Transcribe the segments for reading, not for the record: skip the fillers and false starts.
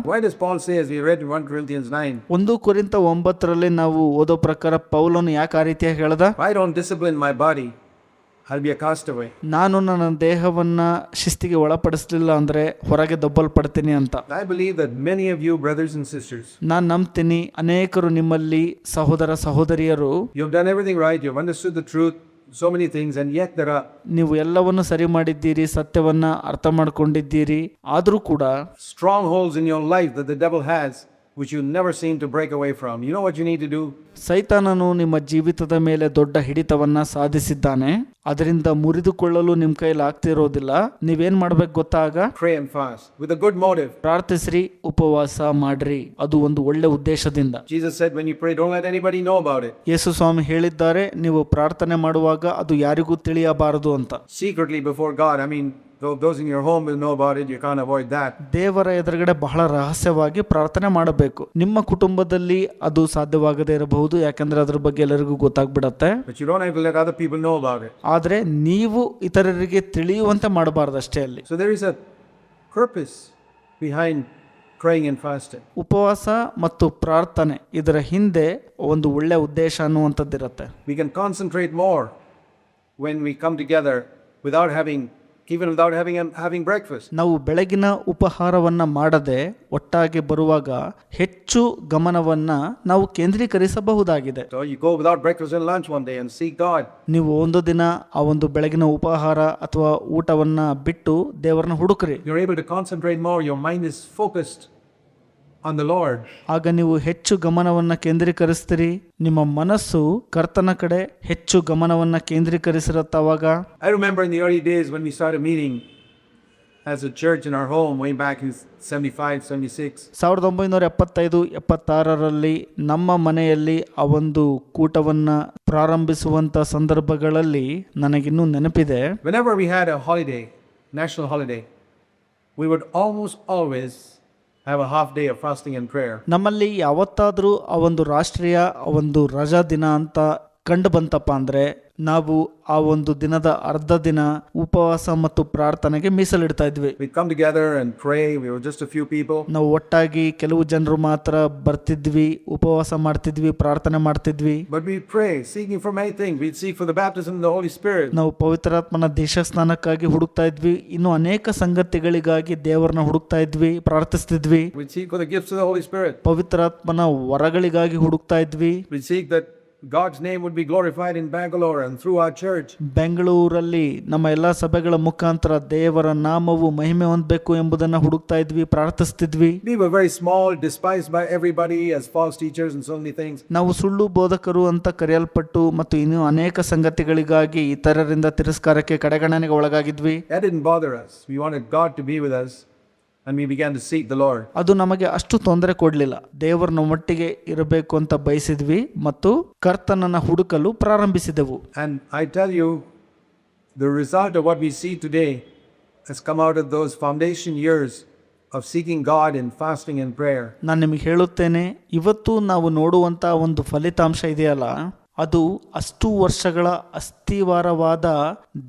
Why does Paul say, as we read in 1 Corinthians 9, 1 ಕೊರಿಂಥ 9 ನಾವು ಓದೋ ಪ್ರಕಾರ ಪೌಲನು ಯಾಕೆ ಆ ರೀತಿಯಾಗಿ ಹೇಳ್ದ? I don't discipline my body, I'll be a castaway. ನಾನು ನನ್ನ ದೇಹವನ್ನ ಶಿಸ್ತಿಗೆ ಒಳಪಡಿಸಲಿಲ್ಲ ಅಂದ್ರೆ ಹೊರಗೆ ದಬ್ಬಲ್ಪಡ್ತೀನಿ ಅಂತ. I believe that many of you brothers and sisters, ನಾನು ನಂಬ್ತೀನಿ ಅನೇಕರು ನಿಮ್ಮಲ್ಲಿ ಸಹೋದರ ಸಹೋದರಿಯರು, you've done everything right, you've understood the truth, so many things, and yet there are ನೀವು ಎಲ್ಲವನ್ನು ಸರಿ ಮಾಡಿದ್ದೀರಿ, ಸತ್ಯವನ್ನ ಅರ್ಥ ಮಾಡ್ಕೊಂಡಿದ್ದೀರಿ, ಆದ್ರೂ ಕೂಡ strongholds in your life that the devil has which you never seem to break away from. You know what you need to do? ಸೈತಾನನು ನಿಮ್ಮ ಜೀವಿತದ ಮೇಲೆ ದೊಡ್ಡ ಹಿಡಿತವನ್ನ ಸಾಧಿಸಿದ್ದಾನೆ. ಅದರಿಂದ ಮುರಿದುಕೊಳ್ಳಲು ನಿಮ್ಮ ಕೈಲಿ ಆಗ್ತಿರೋದಿಲ್ಲ. ನೀವೇನ್ ಮಾಡ್ಬೇಕು ಗೊತ್ತಾಗ? Pray and fast with a good motive. ಪ್ರಾರ್ಥಿಸ್ರಿ, ಉಪವಾಸ ಮಾಡ್ರಿ, ಅದು ಒಂದು ಒಳ್ಳೆ ಉದ್ದೇಶದಿಂದ. Jesus said, when you pray, don't let anybody know about it. ಯೇಸು ಸ್ವಾಮಿ ಹೇಳಿದ್ದಾರೆ, ನೀವು ಪ್ರಾರ್ಥನೆ ಮಾಡುವಾಗ ಅದು ಯಾರಿಗೂ ತಿಳಿಯಬಾರದು ಅಂತ. Secretly before God, I mean, those in your home will know about it, you can't avoid that. ದೇವರ ಎದುರುಗಡೆ ಬಹಳ ರಹಸ್ಯವಾಗಿ ಪ್ರಾರ್ಥನೆ ಮಾಡಬೇಕು. ನಿಮ್ಮ ಕುಟುಂಬದಲ್ಲಿ ಅದು ಸಾಧ್ಯವಾಗದೇ ಇರಬಹುದು, ಯಾಕಂದ್ರೆ ಅದ್ರ ಬಗ್ಗೆ ಎಲ್ಲರಿಗೂ ಗೊತ್ತಾಗ್ಬಿಡತ್ತೆ. But you don't have to let other people know about it. ಆದ್ರೆ ನೀವು ಇತರರಿಗೆ ತಿಳಿಯುವಂತೆ ಮಾಡಬಾರದು ಅಷ್ಟೇ ಅಲ್ಲಿ. So there is a purpose behind praying and fasting. ಉಪವಾಸ ಮತ್ತು ಪ್ರಾರ್ಥನೆ ಇದರ ಹಿಂದೆ ಒಂದು ಒಳ್ಳೆ ಉದ್ದೇಶ ಅನ್ನುವಂಥದ್ದಿರುತ್ತೆ. We can concentrate more when we come together without having breakfast. ನಾವು ಬೆಳಗಿನ ಉಪಹಾರವನ್ನ ಮಾಡದೆ ಒಟ್ಟಾಗಿ ಬರುವಾಗ ಹೆಚ್ಚು ಗಮನವನ್ನ ನಾವು ಕೇಂದ್ರೀಕರಿಸಬಹುದಾಗಿದೆ. So you go without breakfast and lunch one day and seek God. ನೀವು ಒಂದು ದಿನ ಆ ಒಂದು ಬೆಳಗಿನ ಉಪಹಾರ ಅಥವಾ ಊಟವನ್ನ ಬಿಟ್ಟು ದೇವರನ್ನ ಹುಡುಕ್ರಿ. You're able to concentrate more, your mind is focused on the Lord. ಆಗ ನೀವು ಹೆಚ್ಚು ಗಮನವನ್ನ ಕೇಂದ್ರೀಕರಿಸ್ತೀರಿ, ನಿಮ್ಮ ಮನಸ್ಸು ಕರ್ತನ ಕಡೆ ಹೆಚ್ಚು ಗಮನವನ್ನ ಕೇಂದ್ರೀಕರಿಸಿರುತ್ತವಾಗ. I remember in the early days when we started meeting as a church in our home way back in 75, 76. 1975-76ರಲ್ಲಿ ನಮ್ಮ ಮನೆಯಲ್ಲಿ ಆ ಒಂದು ಕೂಟವನ್ನ ಪ್ರಾರಂಭಿಸುವಂತ ಸಂದರ್ಭಗಳಲ್ಲಿ ನನಗಿನ್ನೂ ನೆನಪಿದೆ. Whenever we had a holiday, national holiday, we would almost always have a half day of fasting and prayer. ನಮ್ಮಲ್ಲಿ ಯಾವತ್ತಾದ್ರೂ ಆ ಒಂದು ರಾಷ್ಟ್ರೀಯ ಒಂದು ರಜಾ ದಿನ ಅಂತ ಕಂಡು ಬಂತಪ್ಪ ಅಂದ್ರೆ ನಾವು ಆ ಒಂದು ದಿನದ ಅರ್ಧ ದಿನ ಉಪವಾಸ ಮತ್ತು ಪ್ರಾರ್ಥನೆಗೆ ಮೀಸಲಿಡ್ತಾ ಇದ್ವಿ. We come together and pray. We were just a few people. ನಾವು ಒಟ್ಟಾಗಿ ಕೆಲವು ಜನರು ಮಾತ್ರ ಬರ್ತಿದ್ವಿ, ಉಪವಾಸ ಮಾಡ್ತಿದ್ವಿ, ಪ್ರಾರ್ಥನೆ ಮಾಡ್ತಿದ್ವಿ. But we pray, seeking for many things. We seek for the baptism of the Holy Spirit. ನಾವು ಪವಿತ್ರಾತ್ಮನ ದೇಶಸ್ನಾನಕ್ಕಾಗಿ ಹುಡುಕ್ತಾ ಇದ್ವಿ, ಇನ್ನು ಅನೇಕ ಸಂಗತಿಗಳಿಗಾಗಿ ದೇವರನ್ನ ಹುಡುಕ್ತಾ ಇದ್ವಿ, ಪ್ರಾರ್ಥಿಸ್ತಿದ್ವಿ. We seek for the gifts of the Holy Spirit. ಪವಿತ್ರಾತ್ಮನ ವರಗಳಿಗಾಗಿ ಹುಡುಕ್ತಾ ಇದ್ವಿ. We seek that God's name would be glorified in Bangalore and through our church. ಬೆಂಗಳೂರಲ್ಲಿ ನಮ್ಮ ಎಲ್ಲಾ ಸಭೆಗಳ ಮುಖಾಂತರ ದೇವರ ನಾಮವು ಮಹಿಮೆ ಹೊಂದಬೇಕು ಎಂಬುದನ್ನು ಹುಡುಕ್ತಾ ಇದ್ವಿ, ಪ್ರಾರ್ಥಿಸ್ತಿದ್ವಿ. We were very small, despised by everybody as false teachers and so many things. ನಾವು ಸುಳ್ಳು ಬೋಧಕರು ಅಂತ ಕರೆಯಲ್ಪಟ್ಟು ಮತ್ತು ಇನ್ನೂ ಅನೇಕ ಸಂಗತಿಗಳಿಗಾಗಿ ಇತರರಿಂದ ತಿರಸ್ಕಾರಕ್ಕೆ ಕಡೆಗಣನೆಗೆ ಒಳಗಾಗಿದ್ವಿ. That didn't bother us. We wanted God to be with us. And we began to seek the Lord. ಅದು ನಮಗೆ ಅಷ್ಟು ತೊಂದರೆ ಕೊಡಲಿಲ್ಲ. ದೇವರನ್ನ ಒಟ್ಟಿಗೆ ಇರಬೇಕು ಅಂತ ಬಯಸಿದ್ವಿ ಮತ್ತು ಕರ್ತನನ್ನ ಹುಡುಕಲು ಪ್ರಾರಂಭಿಸಿದೆವು. And I tell you, the result of what we see today has come out of those foundation years of seeking God in fasting and prayer. ನಾನು ನಿಮಗೆ ಹೇಳುತ್ತೇನೆ, ಇವತ್ತು ನಾವು ನೋಡುವಂತ ಒಂದು ಫಲಿತಾಂಶ ಇದೆಯಲ್ಲ, ಅದು ಅಷ್ಟು ವರ್ಷಗಳ ಅಸ್ಥಿವಾರವಾದ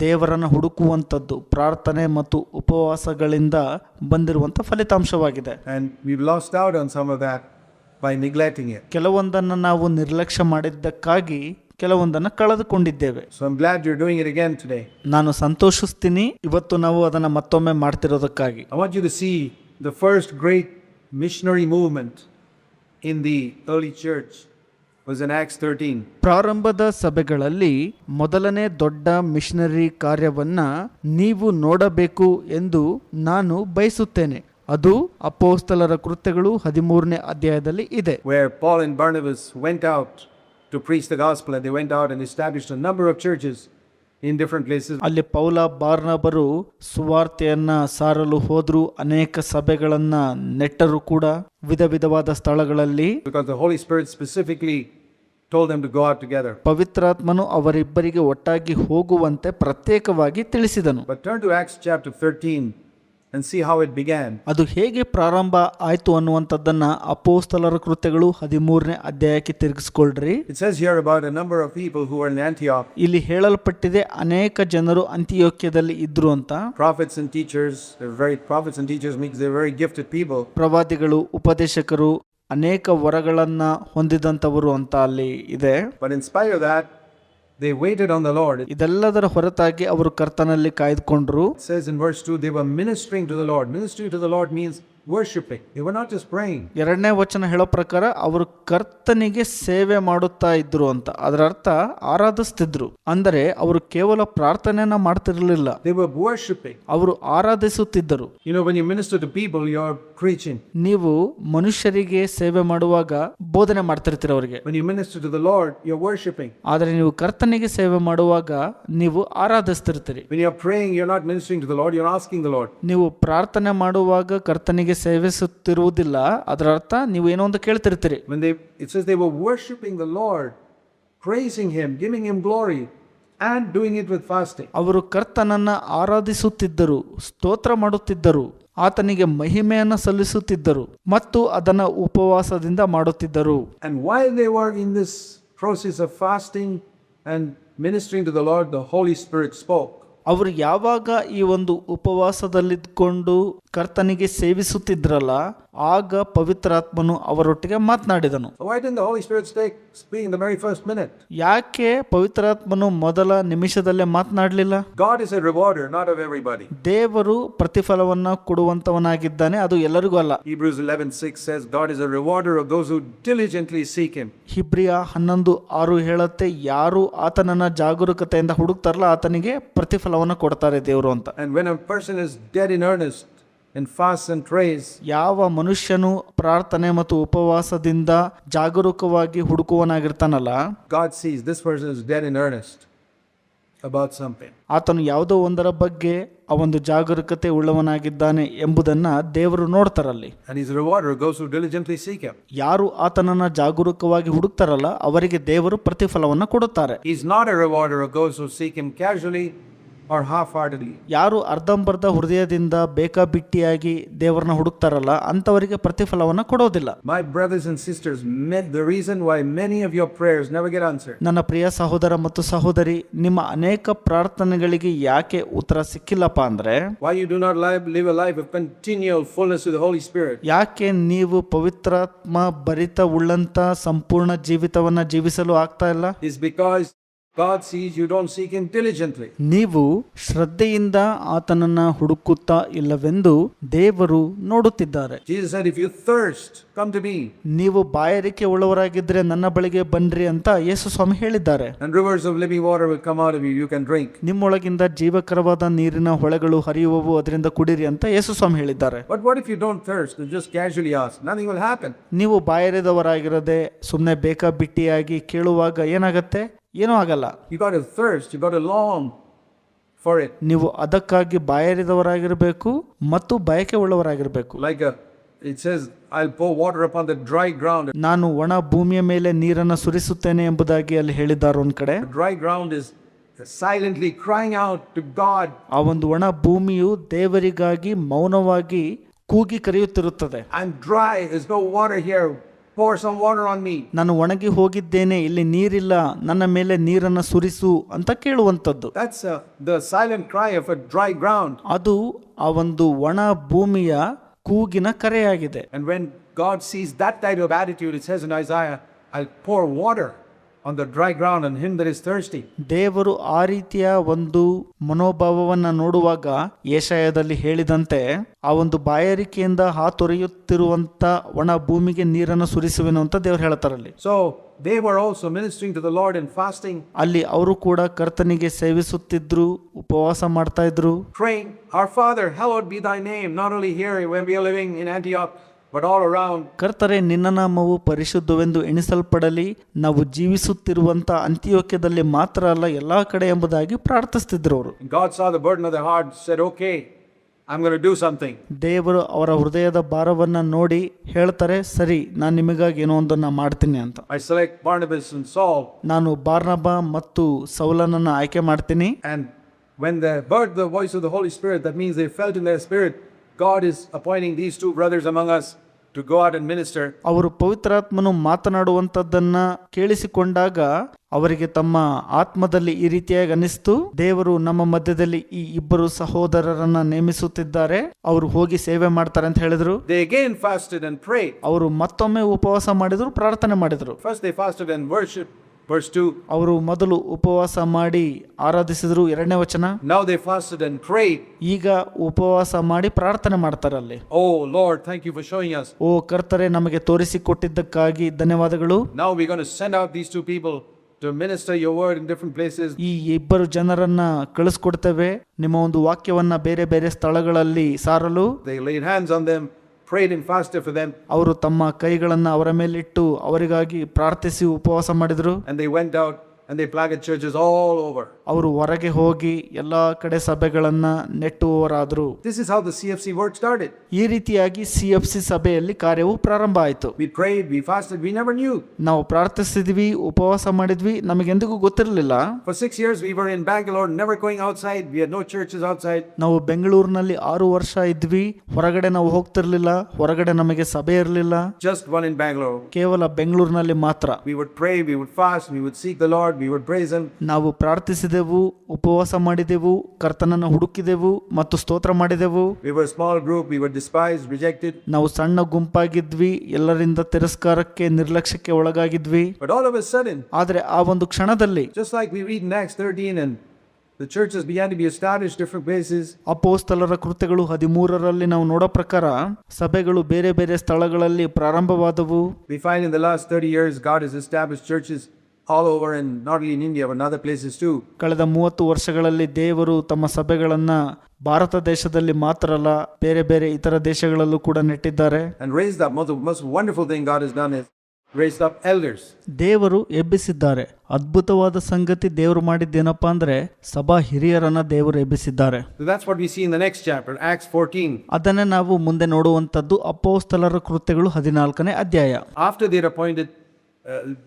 ದೇವರನ್ನ ಹುಡುಕುವಂಥದ್ದು ಪ್ರಾರ್ಥನೆ ಮತ್ತು ಉಪವಾಸಗಳಿಂದ ಬಂದಿರುವಂಥ ಫಲಿತಾಂಶವಾಗಿದೆ. And we've lost out on some of that by neglecting it. ಕೆಲವೊಂದನ್ನು ನಾವು ನಿರ್ಲಕ್ಷ್ಯ ಮಾಡಿದ್ದಕ್ಕಾಗಿ ಕೆಲವೊಂದನ್ನು ಕಳೆದುಕೊಂಡಿದ್ದೇವೆ. So I'm glad you're doing it again today. ನಾನು ಸಂತೋಷಿಸ್ತೀನಿ ಇವತ್ತು ನಾವು ಅದನ್ನು ಮತ್ತೊಮ್ಮೆ ಮಾಡ್ತಿರೋದಕ್ಕಾಗಿ. I want you to see the first great missionary movement in the early church was in Acts 13. ಪ್ರಾರಂಭದ ಸಭೆಗಳಲ್ಲಿ ಮೊದಲನೇ ದೊಡ್ಡ ಮಿಷನರಿ ಕಾರ್ಯವನ್ನ ನೀವು ನೋಡಬೇಕು ಎಂದು ನಾನು ಬಯಸುತ್ತೇನೆ. ಅದು ಅಪೊಸ್ತಲರ ಕೃತ್ಯಗಳು 13ನೇ ಅಧ್ಯಾಯದಲ್ಲಿ ಇದೆ. Where Paul and Barnabas went out to preach the gospel, and they went out and established a number of churches in different places. ಅಲ್ಲಿ ಪೌಲ ಬಾರ್ನಬರು ಸುವಾರ್ತೆಯನ್ನ ಸಾರಲು ಹೋದ್ರು, ಅನೇಕ ಸಭೆಗಳನ್ನ ನೆಟ್ಟರು ಕೂಡ ವಿಧ ವಿಧವಾದ ಸ್ಥಳಗಳಲ್ಲಿ. Because the Holy Spirit specifically told them to go out together. ಪವಿತ್ರಾತ್ಮನು ಅವರಿಬ್ಬರಿಗೆ ಒಟ್ಟಾಗಿ ಹೋಗುವಂತೆ ಪ್ರತ್ಯೇಕವಾಗಿ ತಿಳಿಸಿದನು. But turn to Acts chapter 13 and see how it began. ಅದು ಹೇಗೆ ಪ್ರಾರಂಭ ಆಯ್ತು ಅನ್ನುವಂಥದ್ದನ್ನ ಅಪೋಸ್ತಲರ ಕೃತ್ಯಗಳು 13ನೇ ಅಧ್ಯಾಯಕ್ಕೆ ತಿರುಗಿಸ್ಕೊಳ್ರಿ. It says here about a number of people who were in Antioch. ಇಲ್ಲಿ ಹೇಳಲ್ಪಟ್ಟಿದೆ ಅನೇಕ ಜನರು ಅಂತಿಯೋಕ್ಯದಲ್ಲಿ ಇದ್ರು ಅಂತ. Prophets and teachers, prophets and teachers means they're very gifted people. ಪ್ರವಾದಿಗಳು, ಉಪದೇಶಕರು, ಅನೇಕ ವರಗಳನ್ನ ಹೊಂದಿದಂತವರು ಅಂತ ಅಲ್ಲಿ ಇದೆ. But in spite of that, they waited on the Lord. ಇದೆಲ್ಲದರ ಹೊರತಾಗಿ ಅವರು ಕರ್ತನಲ್ಲಿ ಕಾಯ್ದುಕೊಂಡ್ರು. It says in verse 2, they were ministering to the Lord. Ministering to the Lord means worshiping. They were not just praying. 2ನೇ ವಚನ ಹೇಳೋ ಪ್ರಕಾರ ಅವರು ಕರ್ತನಿಗೆ ಸೇವೆ ಮಾಡುತ್ತಾ ಇದ್ರು ಅಂತ. ಅದರ ಅರ್ಥ ಆರಾಧಿಸ್ತಿದ್ರು. ಅಂದರೆ ಅವರು ಕೇವಲ ಪ್ರಾರ್ಥನೆಯನ್ನ ಮಾಡ್ತಿರ್ಲಿಲ್ಲ, They were worshiping. ಅವರು ಆರಾಧಿಸುತ್ತಿದ್ದರು. You know, when you minister to people, you're preaching. ನೀವು ಮನುಷ್ಯರಿಗೆ ಸೇವೆ ಮಾಡುವಾಗ ಬೋಧನೆ ಮಾಡ್ತಿರ್ತೀರ ಅವರಿಗೆ. When you minister to the Lord, you're worshiping. ಆದರೆ ನೀವು ಕರ್ತನಿಗೆ ಸೇವೆ ಮಾಡುವಾಗ ನೀವು ಆರಾಧಿಸ್ತಿರ್ತೀರಿ. When you're praying, you're not ministering to the Lord, you're asking the Lord. ನೀವು ಪ್ರಾರ್ಥನೆ ಮಾಡುವಾಗ ಕರ್ತನಿಗೆ ಸೇವಿಸುತ್ತಿರುವುದಿಲ್ಲ, ಅದರ ಅರ್ಥ ನೀವು ಏನೋ ಒಂದು ಕೇಳ್ತಿರ್ತೀರಿ. It says they were worshiping the Lord, praising Him, giving Him glory, and doing it with fasting. ಅವರು ಕರ್ತನನ್ನ ಆರಾಧಿಸುತ್ತಿದ್ದರು, ಸ್ತೋತ್ರ ಮಾಡುತ್ತಿದ್ದರು, ಆತನಿಗೆ ಮಹಿಮೆಯನ್ನು ಸಲ್ಲಿಸುತ್ತಿದ್ದರು ಮತ್ತು ಅದನ್ನ ಉಪವಾಸದಿಂದ ಮಾಡುತ್ತಿದ್ದರು. And while they were in this process of fasting and ministering to the Lord, the Holy Spirit spoke. ಅವರು ಯಾವಾಗ ಈ ಒಂದು ಉಪವಾಸದಲ್ಲಿದ್ಕೊಂಡು ಕರ್ತನಿಗೆ ಸೇವಿಸುತ್ತಿದ್ರಲ್ಲ, ಆಗ ಪವಿತ್ರಾತ್ಮನು ಅವರೊಟ್ಟಿಗೆ ಮಾತನಾಡಿದನು. Why didn't the Holy Spirit speak in the very first minute? ಯಾಕೆ ಪವಿತ್ರಾತ್ಮನು ಮೊದಲ ನಿಮಿಷದಲ್ಲೇ ಮಾತನಾಡಲಿಲ್ಲ? God is a rewarder, not of everybody. ದೇವರು ಪ್ರತಿಫಲವನ್ನ ಕೊಡುವಂತವನಾಗಿದ್ದಾನೆ, ಅದು ಎಲ್ಲರಿಗೂ ಅಲ್ಲ. Hebrews 11:6 says God is a rewarder of those who diligently seek Him. ಹಿಬ್ರಿಯ 11:6 ಹೇಳುತ್ತೆ, ಯಾರು ಆತನನ್ನ ಜಾಗರೂಕತೆಯಿಂದ ಹುಡುಕ್ತಾರಲ್ಲ ಆತನಿಗೆ ಪ್ರತಿಫಲವನ್ನ ಕೊಡ್ತಾರೆ ದೇವರು ಅಂತ. And when a person is dead in earnest and fasts and prays, ಯಾವ ಮನುಷ್ಯನು ಪ್ರಾರ್ಥನೆ ಮತ್ತು ಉಪವಾಸದಿಂದ ಜಾಗರೂಕವಾಗಿ ಹುಡುಕುವನಾಗಿರ್ತಾನಲ್ಲ, God sees this person is dead in earnest about something. ಆತನು ಯಾವುದೋ ಒಂದರ ಬಗ್ಗೆ ಆ ಒಂದು ಜಾಗರೂಕತೆ ಉಳ್ಳವನಾಗಿದ್ದಾನೆ ಎಂಬುದನ್ನ ದೇವರು ನೋಡ್ತಾರಲ್ಲಿ. And He's a rewarder of those who diligently seek Him. ಯಾರು ಆತನನ್ನ ಜಾಗರೂಕವಾಗಿ ಹುಡುಕ್ತಾರಲ್ಲ ಅವರಿಗೆ ದೇವರು ಪ್ರತಿಫಲವನ್ನ ಕೊಡುತ್ತಾರೆ. He's not a rewarder of those who seek Him casually or half-heartedly. ಯಾರು ಅರ್ಧಂಬರ್ಧ ಹೃದಯದಿಂದ ಬೇಕಾಬಿಟ್ಟಿಯಾಗಿ ದೇವರನ್ನ ಹುಡುಕ್ತಾರಲ್ಲ ಅಂತವರಿಗೆ ಪ್ರತಿಫಲವನ್ನ ಕೊಡೋದಿಲ್ಲ. My brothers and sisters, the reason why many of your prayers never get answered. ನನ್ನ ಪ್ರಿಯ ಸಹೋದರ ಮತ್ತು ಸಹೋದರಿ, ನಿಮ್ಮ ಅನೇಕ ಪ್ರಾರ್ಥನೆಗಳಿಗೆ ಯಾಕೆ ಉತ್ತರ ಸಿಕ್ಕಿಲ್ಲಪ್ಪ ಅಂದ್ರೆ, why you do not live a life of continual fullness of the Holy Spirit. ಯಾಕೆ ನೀವು ಪವಿತ್ರಾತ್ಮ ಭರಿತವುಳ್ಳಂತ ಸಂಪೂರ್ಣ ಜೀವಿತವನ್ನ ಜೀವಿಸಲು ಆಗ್ತಾ ಇಲ್ಲ? Is because God sees you don't seek Him diligently. ನೀವು ಶ್ರದ್ಧೆಯಿಂದ ಆತನನ್ನ ಹುಡುಕುತ್ತಾ ಇಲ್ಲವೆಂದು ದೇವರು ನೋಡುತ್ತಿದ್ದಾರೆ. Jesus said, if you thirst, come to me. ನೀವು ಬಾಯಾರಿಕೆ ಉಳ್ಳವರಾಗಿದ್ರೆ ನನ್ನ ಬಳಿಗೆ ಬನ್ರಿ ಅಂತ ಯೇಸು ಸ್ವಾಮಿ ಹೇಳಿದ್ದಾರೆ. And rivers of living water will come out of you, you can drink. ನಿಮ್ಮೊಳಗಿಂದ ಜೀವಕರವಾದ ನೀರಿನ ಹೊಳೆಗಳು ಹರಿಯುವವು, ಅದರಿಂದ ಕುಡಿರಿ ಅಂತ ಯೇಸು ಸ್ವಾಮಿ ಹೇಳಿದ್ದಾರೆ. But what if you don't thirst and just casually ask? Nothing will happen. ನೀವು ಬಾಯಾರಿದವರಾಗಿರದೆ ಸುಮ್ಮನೆ ಬೇಕಾಬಿಟ್ಟಿಯಾಗಿ ಕೇಳುವಾಗ ಏನಾಗತ್ತೆ? ಏನೂ ಆಗಲ್ಲ. You got to thirst, you got to long for it. ನೀವು ಅದಕ್ಕಾಗಿ ಬಾಯಾರಿದವರಾಗಿರಬೇಕು ಮತ್ತು ಬಯಕೆ ಉಳ್ಳವರಾಗಿರಬೇಕು. It says, I'll pour water upon the dry ground. ನಾನು ಒಣ ಭೂಮಿಯ ಮೇಲೆ ನೀರನ್ನು ಸುರಿಸುತ್ತೇನೆ ಎಂಬುದಾಗಿ ಅಲ್ಲಿ ಹೇಳಿದ್ದಾರೆ ಒಂದ್ ಕಡೆ. The dry ground is silently crying out to God. ಆ ಒಂದು ಒಣ ಭೂಮಿಯು ದೇವರಿಗಾಗಿ ಮೌನವಾಗಿ ಕೂಗಿ ಕರೆಯುತ್ತಿರುತ್ತದೆ. I'm dry, there's no water here. Pour some water on me. ನಾನು ಒಣಗಿ ಹೋಗಿದ್ದೇನೆ, ಇಲ್ಲಿ ನೀರಿಲ್ಲ, ನನ್ನ ಮೇಲೆ ನೀರನ್ನು ಸುರಿಸು ಅಂತ ಕೇಳುವಂಥದ್ದು. That's the silent cry of a dry ground. ಅದು ಆ ಒಂದು ಒಣ ಭೂಮಿಯ ಕೂಗಿನ ಕರೆಯಾಗಿದೆ. And when God sees that type of attitude, it says in Isaiah, I'll pour water on the dry ground and him that is thirsty. ದೇವರು ಆ ರೀತಿಯ ಒಂದು ಮನೋಭಾವವನ್ನ ನೋಡುವಾಗ ಯೆಶಾಯದಲ್ಲಿ ಹೇಳಿದಂತೆ ಆ ಒಂದು ಬಾಯಾರಿಕೆಯಿಂದ ಹಾತೊರೆಯುತ್ತಿರುವಂತ ಒಣ ಭೂಮಿಗೆ ನೀರನ್ನು ಸುರಿಸುವೆನು ಅಂತ ದೇವರು ಹೇಳ್ತಾರಲ್ಲಿ. So they were also ministering to the Lord in fasting. ಅಲ್ಲಿ ಅವರು ಕೂಡ ಕರ್ತನಿಗೆ ಸೇವಿಸುತ್ತಿದ್ರು, ಉಪವಾಸ ಮಾಡ್ತಾ ಇದ್ರು. Praying, our Father, hallowed be thy name, not only here when we are living in Antioch, but all around. ಕರ್ತರೇ, ನಿನ್ನ ನಾಮವು ಪರಿಶುದ್ಧವೆಂದು ಎಣಿಸಲ್ಪಡಲಿ, ನಾವು ಜೀವಿಸುತ್ತಿರುವಂತ ಅಂತಿಯೋಕ್ಯದಲ್ಲಿ ಮಾತ್ರ ಅಲ್ಲ ಎಲ್ಲಾ ಕಡೆ ಎಂಬುದಾಗಿ ಪ್ರಾರ್ಥಿಸುತ್ತಿದ್ರು ಅವರು. God saw the burden of their heart, said, okay, I'm going to do something. ದೇವರು ಅವರ ಹೃದಯದ ಭಾರವನ್ನ ನೋಡಿ ಹೇಳ್ತಾರೆ, ಸರಿ, ನಾನು ನಿಮಗಾಗಿ ಏನೋ ಒಂದನ್ನ ಮಾಡ್ತೀನಿ ಅಂತ. I select Barnabas and Saul. ನಾನು ಬಾರ್ನಬ ಮತ್ತು ಸೌಲನನ್ನ ಆಯ್ಕೆ ಮಾಡ್ತೀನಿ. And when they heard the voice of the Holy Spirit, that means they felt in their spirit God is appointing these two brothers among us to go out and minister, ಅವರು ಪವಿತ್ರಾತ್ಮನು ಮಾತನಾಡುವಂಥದ್ದನ್ನ ಕೇಳಿಸಿಕೊಂಡಾಗ ಅವರಿಗೆ ತಮ್ಮ ಆತ್ಮದಲ್ಲಿ ಈ ರೀತಿಯಾಗಿ ಅನಿಸ್ತು, ದೇವರು ನಮ್ಮ ಮಧ್ಯದಲ್ಲಿ ಈ ಇಬ್ಬರು ಸಹೋದರರನ್ನ ನೇಮಿಸುತ್ತಿದ್ದಾರೆ, ಅವರು ಹೋಗಿ ಸೇವೆ ಮಾಡ್ತಾರೆ ಅಂತ ಹೇಳಿದ್ರು. they again fasted and prayed. ಅವರು ಮತ್ತೊಮ್ಮೆ ಉಪವಾಸ ಮಾಡಿದ್ರು, ಪ್ರಾರ್ಥನೆ ಮಾಡಿದ್ರು. First they fasted and worshiped, verse 2. ಅವರು ಮೊದಲು ಉಪವಾಸ ಮಾಡಿ ಆರಾಧಿಸಿದ್ರು, 2ನೇ ವಚನ. Now they fasted and prayed. ಈಗ ಉಪವಾಸ ಮಾಡಿ ಪ್ರಾರ್ಥನೆ ಮಾಡ್ತಾರೆ ಅಲ್ಲಿ. Oh Lord, thank you for showing us. ಓ ಕರ್ತರೆ, ನಮಗೆ ತೋರಿಸಿಕೊಟ್ಟಿದ್ದಕ್ಕಾಗಿ ಧನ್ಯವಾದಗಳು. Now we're going to send out these two people to minister your word in different places. ಈ ಇಬ್ಬರು ಜನರನ್ನ ಕಳಿಸ್ಕೊಡ್ತೇವೆ ನಿಮ್ಮ ಒಂದು ವಾಕ್ಯವನ್ನ ಬೇರೆ ಬೇರೆ ಸ್ಥಳಗಳಲ್ಲಿ ಸಾರಲು. They laid hands on them, prayed and fasted for them, ಅವರು ತಮ್ಮ ಕೈಗಳನ್ನ ಅವರ ಮೇಲಿಟ್ಟು ಅವರಿಗಾಗಿ ಪ್ರಾರ್ಥಿಸಿ ಉಪವಾಸ ಮಾಡಿದ್ರು. and they went out and they planted churches all over. ಅವರು ಹೊರಗೆ ಹೋಗಿ ಎಲ್ಲಾ ಕಡೆ ಸಭೆಗಳನ್ನ ನೆಟ್ಟುವವರಾದ್ರು. This is how the CFC work started. ಈ ರೀತಿಯಾಗಿ CFC ಸಭೆಯಲ್ಲಿ ಕಾರ್ಯವು ಪ್ರಾರಂಭ ಆಯಿತು. We prayed, we fasted, we never knew. ನಾವು ಪ್ರಾರ್ಥಿಸಿದ್ವಿ, ಉಪವಾಸ ಮಾಡಿದ್ವಿ, ನಮಗೆಂದಿಗೂ ಗೊತ್ತಿರಲಿಲ್ಲ. For 6 years we were in Bangalore, never going outside. We had no churches outside. ನಾವು ಬೆಂಗಳೂರಿನಲ್ಲಿ 6 ವರ್ಷ ಇದ್ವಿ, ಹೊರಗಡೆ ನಾವು ಹೋಗ್ತಿರ್ಲಿಲ್ಲ, ಹೊರಗಡೆ ನಮಗೆ ಸಭೆ ಇರಲಿಲ್ಲ. Just one in Bangalore. ಕೇವಲ ಬೆಂಗಳೂರಿನಲ್ಲಿ ಮಾತ್ರ. We would pray, we would fast, we would seek the Lord, we would praise Him. ನಾವು ಪ್ರಾರ್ಥಿಸಿದೆವು, ಉಪವಾಸ ಮಾಡಿದೆವು, ಕರ್ತನನ್ನು ಹುಡುಕಿದೆವು ಮತ್ತು ಸ್ತೋತ್ರ ಮಾಡಿದೆವು. We were a small group, we were despised, rejected. ನಾವು ಸಣ್ಣ ಗುಂಪಾಗಿದ್ವಿ, ಎಲ್ಲರಿಂದ ತಿರಸ್ಕಾರಕ್ಕೆ, ನಿರ್ಲಕ್ಷ್ಯಕ್ಕೆ ಒಳಗಾಗಿದ್ವಿ. But all of a sudden, ಆದರೆ ಆ ಒಂದು ಕ್ಷಣದಲ್ಲಿ, just like we read in Acts 13, and the churches began to be established different places. ಅಪೊಸ್ತಲರ ಕೃತ್ಯಗಳು 13ರಲ್ಲಿ ನಾವು ನೋಡೋ ಪ್ರಕಾರ ಸಭೆಗಳು ಬೇರೆ ಬೇರೆ ಸ್ಥಳಗಳಲ್ಲಿ ಪ್ರಾರಂಭವಾದವು. We find in the last 30 years God has established churches all over, and not only in India but in other places too. ಕಳೆದ 30 ವರ್ಷಗಳಲ್ಲಿ ದೇವರು ತಮ್ಮ ಸಭೆಗಳನ್ನ ಭಾರತ ದೇಶದಲ್ಲಿ ಮಾತ್ರ ಅಲ್ಲ, ಬೇರೆ ಬೇರೆ ಇತರ ದೇಶಗಳಲ್ಲೂ ಕೂಡ ನೆಟ್ಟಿದ್ದಾರೆ. And raised up, most wonderful thing God has done is raised up elders. ದೇವರು ಎಬ್ಬಿಸಿದ್ದಾರೆ. ಅದ್ಭುತವಾದ ಸಂಗತಿ ದೇವರು ಮಾಡಿದ್ದೇನಪ್ಪಾ ಅಂದ್ರೆ ಸಭಾ ಹಿರಿಯರನ್ನ ದೇವರು ಎಬ್ಬಿಸಿದ್ದಾರೆ. So that's what we see in the next chapter, Acts 14. ಅದನ್ನೇ ನಾವು ಮುಂದೆ ನೋಡುವಂತದ್ದು ಅಪೊಸ್ತಲರ ಕೃತ್ಯಗಳು 14ನೇ ಅಧ್ಯಾಯ. After they had appointed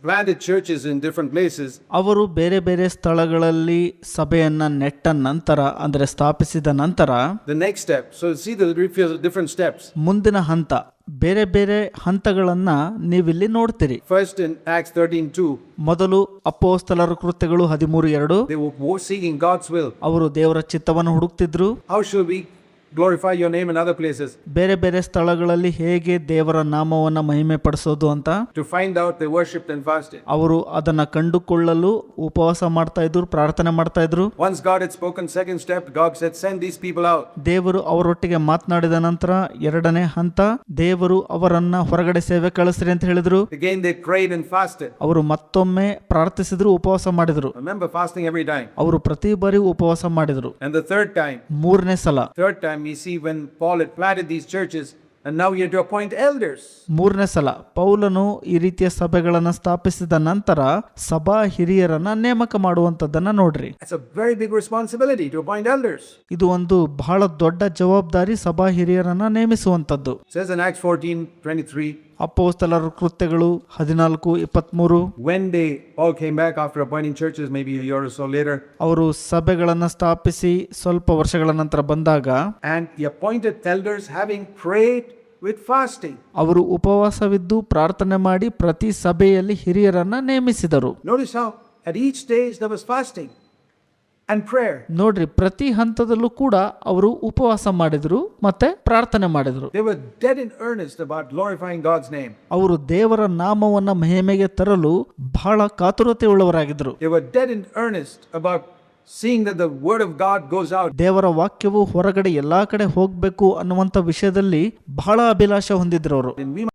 planted churches in different places, ಅವರು ಬೇರೆ ಬೇರೆ ಸ್ಥಳಗಳಲ್ಲಿ ಸಭೆಯನ್ನ ನೆಟ್ಟ ನಂತರ, ಅಂದ್ರೆ ಸ್ಥಾಪಿಸಿದ ನಂತರ, the next step, so see the different steps. ಮುಂದಿನ ಹಂತ, ಬೇರೆ ಬೇರೆ ಹಂತಗಳನ್ನ ನೀವಿಲ್ಲಿ ನೋಡ್ತೀರಿ. First in Acts 13:2, ಮೊದಲು ಅಪೊಸ್ತಲರ ಕೃತ್ಯಗಳು 13:2, they were seeking God's will. ಅವರು ದೇವರ ಚಿತ್ತವನ್ನು ಹುಡುಕ್ತಿದ್ರು. How should we glorify your name in other places? ಬೇರೆ ಬೇರೆ ಸ್ಥಳಗಳಲ್ಲಿ ಹೇಗೆ ದೇವರ ನಾಮವನ್ನ ಮಹಿಮೆ ಪಡಿಸೋದು ಅಂತ. To find out, they worshipped and fasted. ಅವರು ಅದನ್ನ ಕಂಡುಕೊಳ್ಳಲು ಉಪವಾಸ ಮಾಡ್ತಾ ಇದ್ರು, ಪ್ರಾರ್ಥನೆ ಮಾಡ್ತಾ ಇದ್ರು. Once God had spoken, second step, God said, send these people out. ದೇವರು ಅವರೊಟ್ಟಿಗೆ ಮಾತನಾಡಿದ ನಂತರ 2ನೇ ಹಂತ, ದೇವರು ಅವರನ್ನ ಹೊರಗಡೆ ಸೇವೆ ಕಳಿಸ್ರಿ ಅಂತ ಹೇಳಿದ್ರು. Again they prayed and fasted. ಅವರು ಮತ್ತೊಮ್ಮೆ ಪ್ರಾರ್ಥಿಸಿದ್ರು, ಉಪವಾಸ ಮಾಡಿದ್ರು. Remember, fasting every time. ಅವರು ಪ್ರತಿ ಬಾರಿ ಉಪವಾಸ ಮಾಡಿದ್ರು. And the third time, 3ನೇ ಸಲ, we see when Paul had planted these churches, and now he had to appoint elders. 3ನೇ ಸಲ ಪೌಲನು ಈ ರೀತಿಯ ಸಭೆಗಳನ್ನ ಸ್ಥಾಪಿಸಿದ ನಂತರ ಸಭಾ ಹಿರಿಯರನ್ನ ನೇಮಕ ಮಾಡುವಂತದ್ದನ್ನ ನೋಡ್ರಿ. It's a very big responsibility to appoint elders. ಇದು ಒಂದು ಬಹಳ ದೊಡ್ಡ ಜವಾಬ್ದಾರಿ, ಸಭಾ ಹಿರಿಯರನ್ನ ನೇಮಿಸುವಂತದ್ದು. It says in Acts 14:23, ಅಪೊಸ್ತಲರ ಕೃತ್ಯಗಳು 14:23, when they all came back after appointing churches, maybe a year or so later, ಅವರು ಸಭೆಗಳನ್ನ ಸ್ಥಾಪಿಸಿ ಸ್ವಲ್ಪ ವರ್ಷಗಳ ನಂತರ ಬಂದಾಗ, and the appointed elders having prayed with fasting. ಅವರು ಉಪವಾಸವಿದ್ದು ಪ್ರಾರ್ಥನೆ ಮಾಡಿ ಪ್ರತಿ ಸಭೆಯಲ್ಲಿ ಹಿರಿಯರನ್ನ ನೇಮಿಸಿದರು. Notice how at each stage there was fasting and prayer. ನೋಡ್ರಿ, ಪ್ರತಿ ಹಂತದಲ್ಲೂ ಕೂಡ ಅವರು ಉಪವಾಸ ಮಾಡಿದ್ರು ಮತ್ತೆ ಪ್ರಾರ್ಥನೆ ಮಾಡಿದ್ರು. They were dead in earnest about glorifying God's name. ಅವರು ದೇವರ ನಾಮವನ್ನ ಮಹಿಮೆಗೆ ತರಲು ಬಹಳ ಕಾತುರತೆ ಉಳ್ಳವರಾಗಿದ್ರು. They were dead in earnest about seeing that the word of God goes out. ದೇವರ ವಾಕ್ಯವು ಹೊರಗಡೆ ಎಲ್ಲಾ ಕಡೆ ಹೋಗ್ಬೇಕು ಅನ್ನುವಂತ ವಿಷಯದಲ್ಲಿ ಬಹಳ ಅಭಿಲಾಷೆ ಹೊಂದಿದ್ರು ಅವರು.